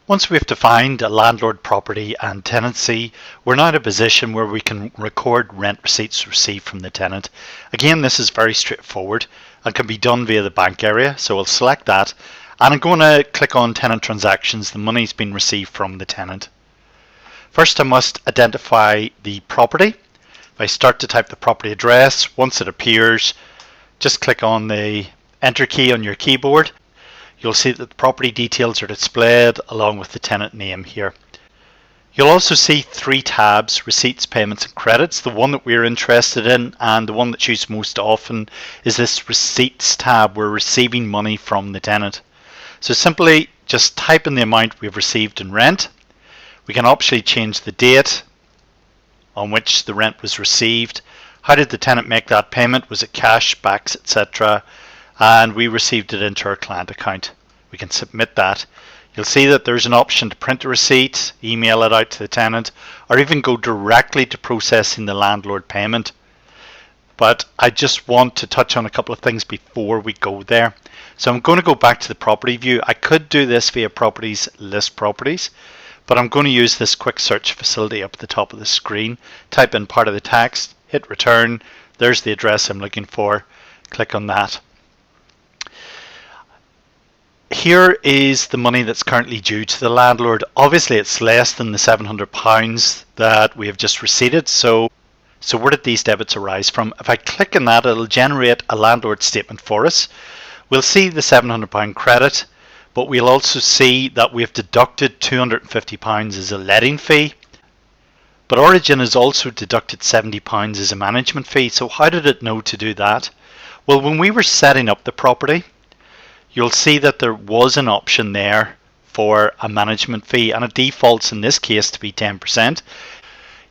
Once we've defined a landlord property and tenancy, we're now in a position where we can record rent receipts received from the tenant. Again, this is very straightforward and can be done via the bank area. So we'll select that and I'm going to click on tenant transactions. The money's been received from the tenant. First, I must identify the property. If I start to type the property address, once it appears, just click on the enter key on your keyboard. You'll see that the property details are displayed along with the tenant name here. You'll also see three tabs: receipts, payments and credits. The one that we're interested in and the one that's used most often is this receipts tab. We're receiving money from the tenant. So simply just type in the amount we've received in rent. We can optionally change the date on which the rent was received. How did the tenant make that payment? Was it cash, backs, etc.? And we received it into our client account. We can submit that. You'll see that there's an option to print a receipt, email it out to the tenant, or even go directly to processing the landlord payment. But I just want to touch on a couple of things before we go there. So I'm going to go back to the property view. I could do this via properties, list properties, but I'm going to use this quick search facility up at the top of the screen. Type in part of the text, hit return. There's the address I'm looking for. Click on that. Here is the money that's currently due to the landlord. Obviously it's less than the £700 that we have just receipted. So where did these debits arise from? If I click on that, it'll generate a landlord statement for us. We'll see the £700 credit, but we'll also see that we've deducted £250 as a letting fee. But Origin has also deducted £70 as a management fee. So how did it know to do that? Well, when we were setting up the property, you'll see that there was an option there for a management fee, and it defaults in this case to be 10%.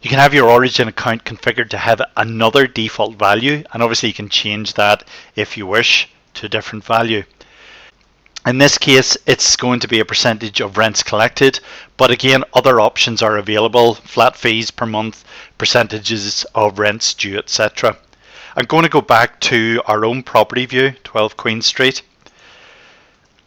You can have your Origin account configured to have another default value, and obviously you can change that if you wish to a different value. In this case, it's going to be a percentage of rents collected, but again, other options are available: flat fees per month, percentages of rents due, etc. I'm going to go back to our own property view, 12 Queen Street,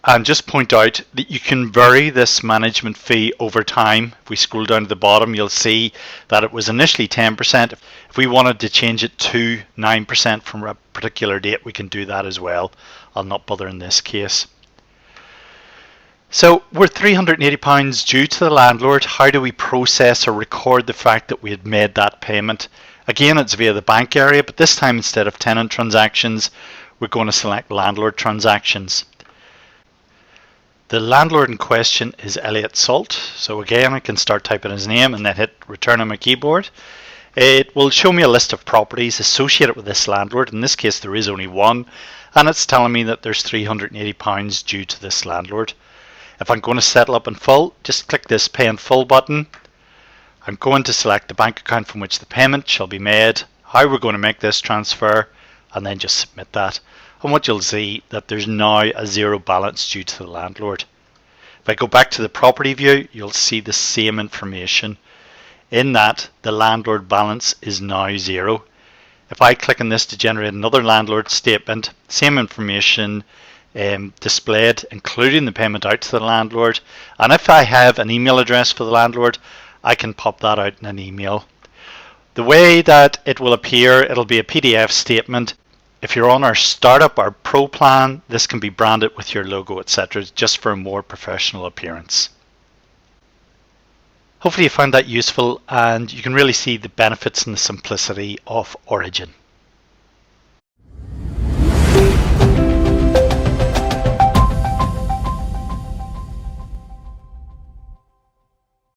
and just point out that you can vary this management fee over time. If we scroll down to the bottom, you'll see that it was initially 10%. If we wanted to change it to 9% from a particular date, we can do that as well. I'll not bother in this case. So we're £380 due to the landlord. How do we process or record the fact that we had made that payment? Again, it's via the bank area, but this time instead of tenant transactions, we're going to select landlord transactions. The landlord in question is Elliot Salt. So again, I can start typing his name and then hit return on my keyboard. It will show me a list of properties associated with this landlord. In this case, there is only one, and it's telling me that there's £380 due to this landlord. If I'm going to settle up in full, just click this pay in full button. I'm going to select the bank account from which the payment shall be made, how we're going to make this transfer, and then just submit that. And what you'll see that there's now a zero balance due to the landlord. If I go back to the property view, you'll see the same information. In that, the landlord balance is now zero. If I click on this to generate another landlord statement, same information displayed, including the payment out to the landlord. And if I have an email address for the landlord, I can pop that out in an email. The way that it will appear, it'll be a PDF statement. If you're on our startup or pro plan, this can be branded with your logo, etc., just for a more professional appearance. Hopefully you found that useful and you can really see the benefits and the simplicity of Origin.